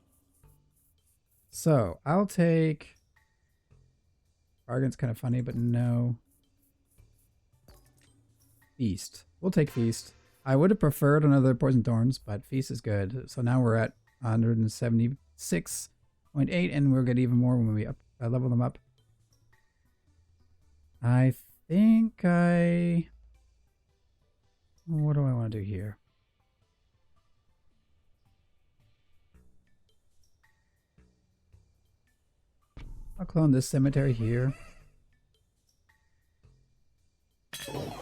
So I'll take. Bargain's kind of funny, but no. Feast. We'll take Feast. I would have preferred another Poison Thorns, but Feast is good. So now we're at 176.8, and we'll get even more when we level them up. I think I... What do I want to do here? I'll clone this cemetery here.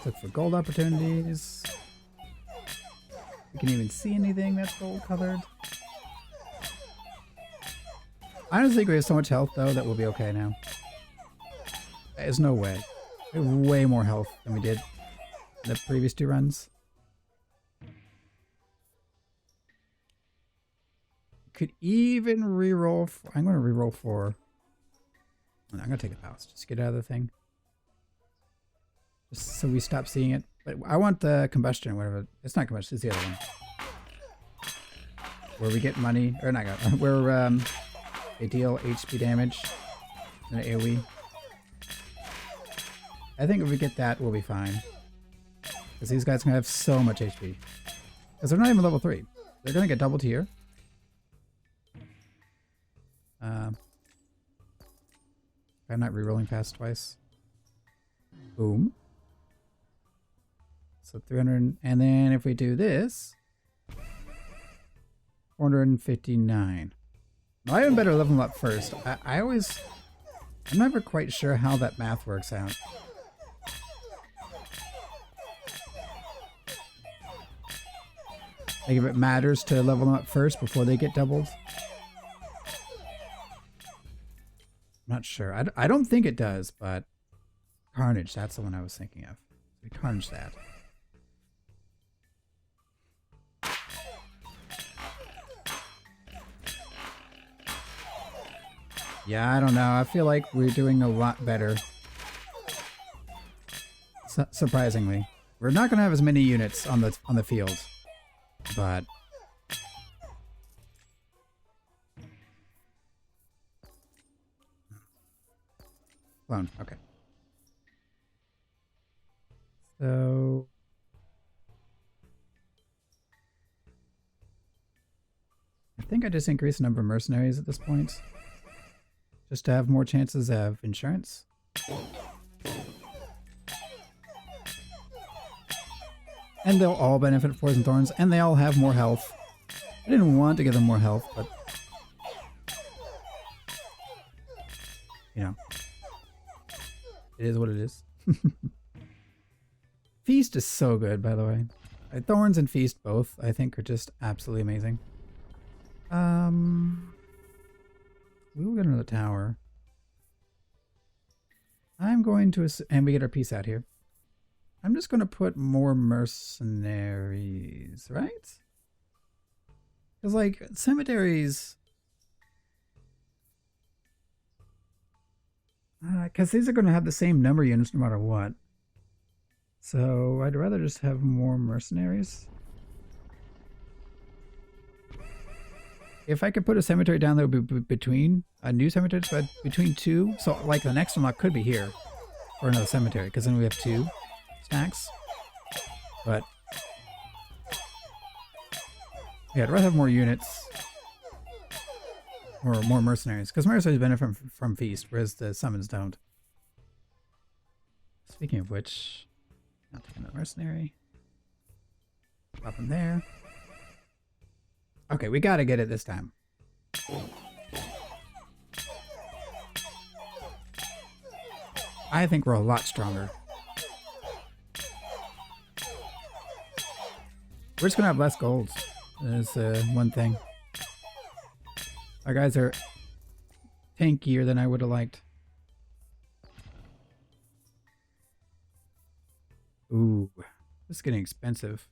Look for gold opportunities. You can even see anything that's gold colored. I honestly think we have so much health though that we'll be okay now. There's no way. We have way more health than we did in the previous 2 runs. Could even reroll. I'm going to reroll 4. I'm going to take a pause. Just get out of the thing. Just so we stop seeing it. But I want the combustion, whatever. It's not combustion, it's the other one. Where we get money, or not, where they deal HP damage in an AoE. I think if we get that, we'll be fine. Because these guys are going to have so much HP. Because they're not even level 3. They're going to get doubled here. I'm not rerolling past twice. Boom. So 300, and then if we do this, 459. Now I even better level them up first. I'm never quite sure how that math works out. Like if it matters to level them up first before they get doubled. I'm not sure. I don't think it does, but Carnage, that's the one I was thinking of. We Carnage that. Yeah, I don't know. I feel like we're doing a lot better. Surprisingly. We're not going to have as many units on the field, but clone. Okay. So I think I just increased the number of mercenaries at this point. Just to have more chances of insurance. And they'll all benefit from Poison Thorns, and they all have more health. I didn't want to give them more health, but you know, it is what it is. Feast is so good, by the way. Thorns and Feast both, I think, are just absolutely amazing. We will get another tower. I'm going to, and we get our piece out here. I'm just going to put more mercenaries, right? Because, like, cemeteries... Because these are going to have the same number of units no matter what. So, I'd rather just have more mercenaries. If I could put a cemetery down that would be between a new cemetery, but between 2, so like the next unlock could be here for another cemetery, because then we have 2 stacks. But yeah, I'd rather have more units or more mercenaries, because mercenaries benefit from Feast, whereas the summons don't. Speaking of which, I'll take another mercenary. Pop them there. Okay, we gotta get it this time. I think we're a lot stronger. We're just gonna have less golds. That's one thing. Our guys are tankier than I would have liked. Ooh, this is getting expensive.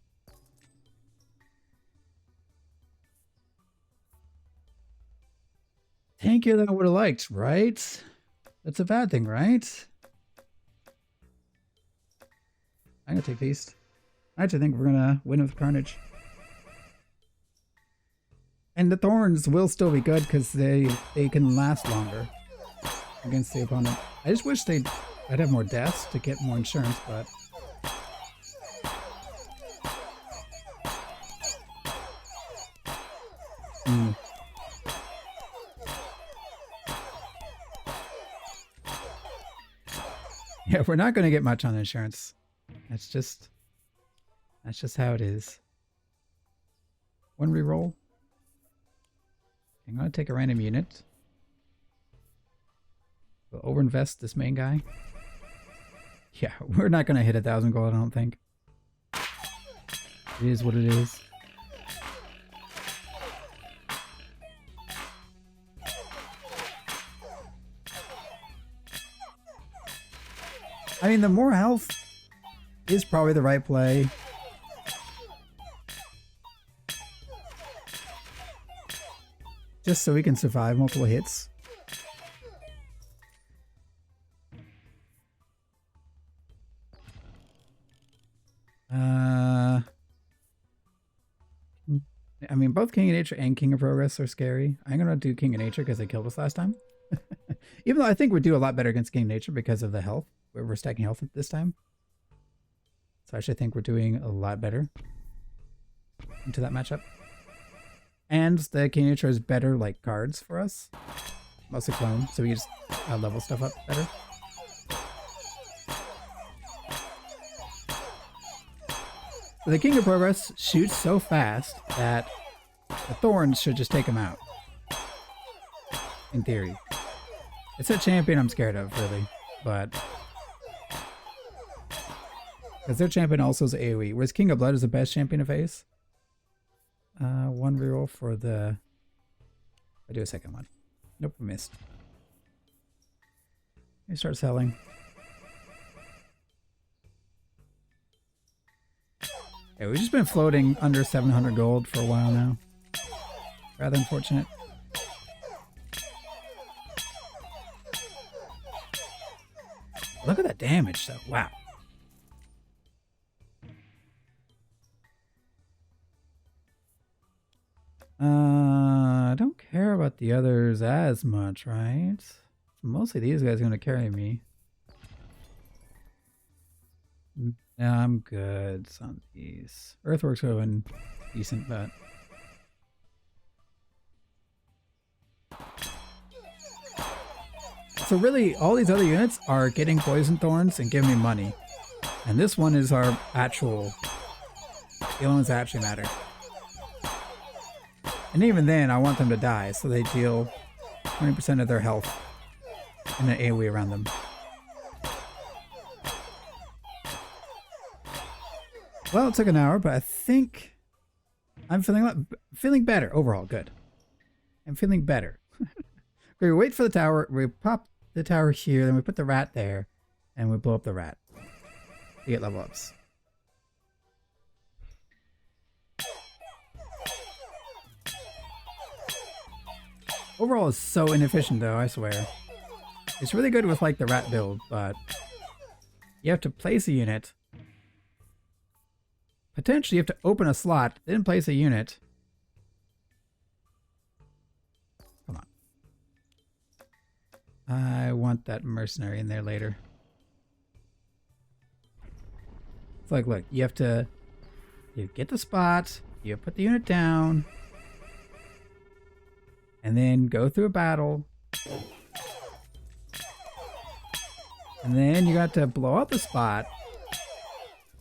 Tankier than I would have liked, right? That's a bad thing, right? I'm gonna take Feast. I actually think we're gonna win with Carnage. And the Thorns will still be good because they can last longer against the opponent. I just wish I'd have more deaths to get more insurance, but Yeah, we're not going to get much on insurance. That's just how it is. One reroll. I'm going to take a random unit. We'll overinvest this main guy. Yeah, we're not going to hit 1,000 gold, I don't think. It is what it is. I mean, the more health is probably the right play. Just so we can survive multiple hits. I mean, both King of Nature and King of Progress are scary. I'm going to do King of Nature because they killed us last time. Even though I think we do a lot better against King of Nature because of the health. We're stacking health this time. So I actually think we're doing a lot better into that matchup. And the King of Nature is better, like, cards for us. Mostly clone, so we just level stuff up better. So the King of Progress shoots so fast that the Thorns should just take him out. In theory. It's a champion I'm scared of, really. But... because their champion also is AoE. Whereas King of Blood is the best champion to face. One reroll for the... I'll do a second one. Nope, missed. Let me start selling. Yeah, we've just been floating under 700 gold for a while now. Rather unfortunate. Look at that damage, though. Wow. I don't care about the others as much, right? Mostly these guys are going to carry me. No, I'm good on these. Earthworks would have been decent, but... so really, all these other units are getting Poison Thorns and giving me money. And this one is our actual... the only ones that actually matter. And even then, I want them to die, so they deal 20% of their health in an AoE around them. Well, it took an hour, but I think I'm feeling better overall. Good. I'm feeling better. We wait for the tower. We pop the tower here, then we put the rat there, and we blow up the rat to get level ups. Overall, it's so inefficient, though, I swear. It's really good with, like, the rat build, but you have to place a unit. Potentially, you have to open a slot, then place a unit. Come on. I want that mercenary in there later. It's like, look, you have to get the spot, you put the unit down, and then go through a battle. And then you got to blow up the spot,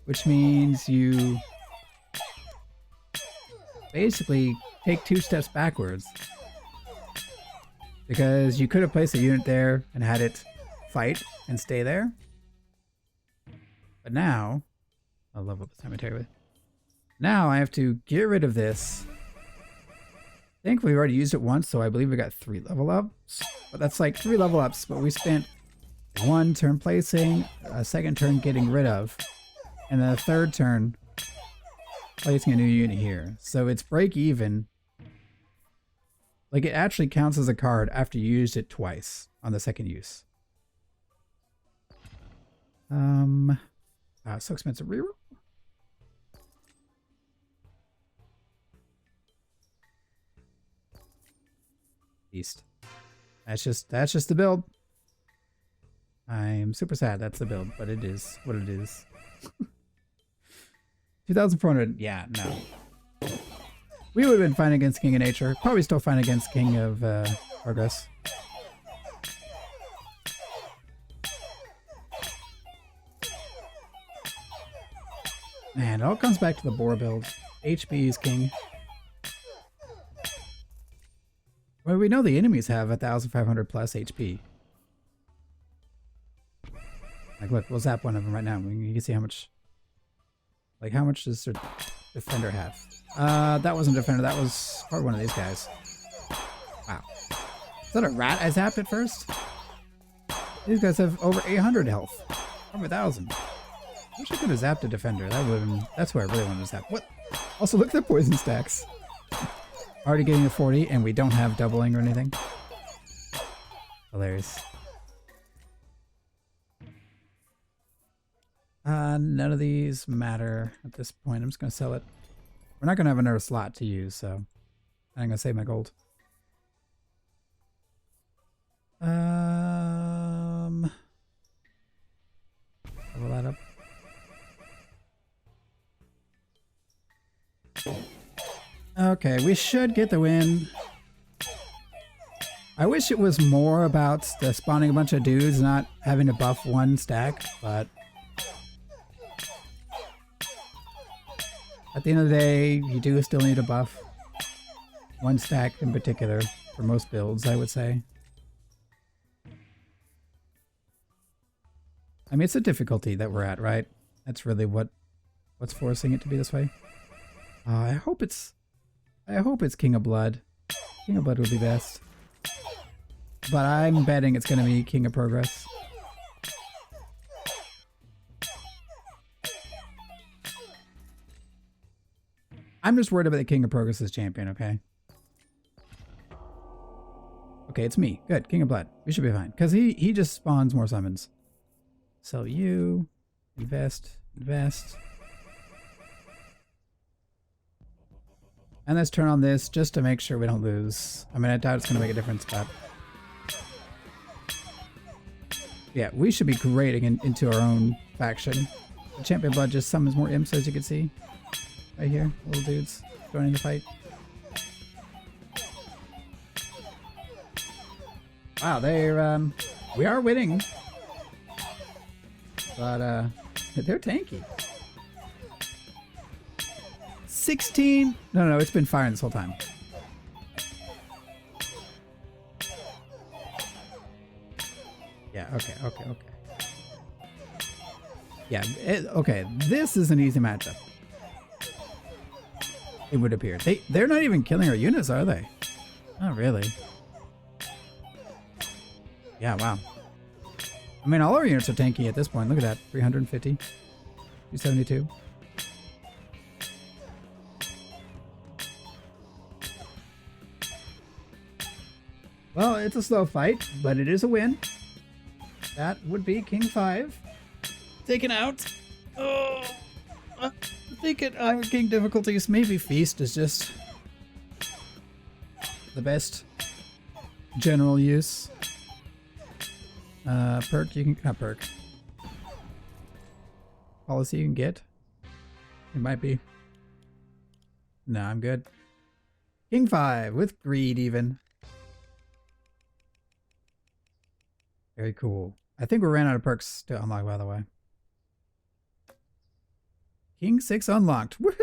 which means you basically take 2 steps backwards. Because you could have placed a unit there and had it fight and stay there. But now, I'll level up the cemetery with. Now I have to get rid of this. I think we've already used it once, so I believe we got 3 level ups. But that's like 3 level ups, but we spent 1 turn placing, a 2nd turn getting rid of, and then a 3rd turn placing a new unit here. So it's break even. Like, it actually counts as a card after you used it twice on the 2nd use. So expensive. Reroll. Beast. That's just the build. I'm super sad that's the build, but it is what it is. 2,400. Yeah, no. We would have been fine against King of Nature. Probably still fine against King of Progress. Man, it all comes back to the boar build. HP is king. Well, we know the enemies have 1,500 plus HP. Like, look, we'll zap one of them right now. You can see how much... Like, how much does their defender have? That wasn't a defender. That was probably one of these guys. Wow. Is that a rat I zapped at first? These guys have over 800 health. Over 1,000. I wish I could have zapped a defender. That would have been... That's where I really wanted to zap. What? Also, look at the poison stacks. Already getting a 40, and we don't have doubling or anything. Hilarious. None of these matter at this point. I'm just going to sell it. We're not going to have another slot to use, so I'm going to save my gold. Level that up. Okay, we should get the win. I wish it was more about the spawning a bunch of dudes, not having to buff one stack, but at the end of the day, you do still need to buff one stack in particular for most builds, I would say. I mean, it's a difficulty that we're at, right? That's really what's forcing it to be this way. I hope it's King of Blood. King of Blood would be best. But I'm betting it's going to be King of Progress. I'm just worried about the King of Progress's champion, okay? Okay, it's me. Good. King of Blood. We should be fine. Because he just spawns more summons. Sell you. Invest. Invest. And let's turn on this just to make sure we don't lose. I mean, I doubt it's going to make a difference, but... Yeah, we should be grading into our own faction. The Champion Blood just summons more imps, as you can see. Right here, little dudes joining the fight. Wow, we are winning. But, they're tanky. 16? No, it's been firing this whole time. Yeah, okay. Yeah, okay, this is an easy matchup. It would appear. They're not even killing our units, are they? Not really. Yeah, wow. I mean, all our units are tanky at this point. Look at that. 350. 272. Well, it's a slow fight, but it is a win. That would be King 5. Taken out. Oh, I think at Iron King difficulties, maybe Feast is just the best general use. Perk you can, not perk. Policy you can get. It might be. No, I'm good. King 5 with greed even. Very cool. I think we ran out of perks to unlock, by the way. King 6 unlocked. Woohoo!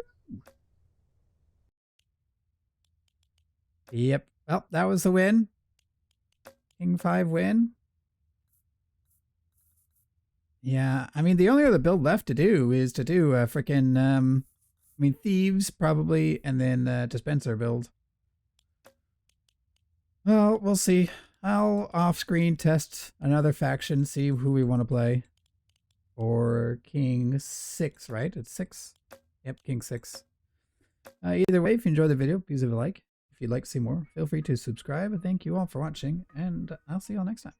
Yep. Well, that was the win. King 5 win. Yeah, I mean, the only other build left to do is to do a freaking, I mean, Thieves probably, and then Dispenser build. Well, we'll see. I'll off-screen test another faction, see who we want to play. Or King 6, right? It's 6? Yep, King 6. Either way, if you enjoyed the video, please leave a like. If you'd like to see more, feel free to subscribe. Thank you all for watching, and I'll see you all next time.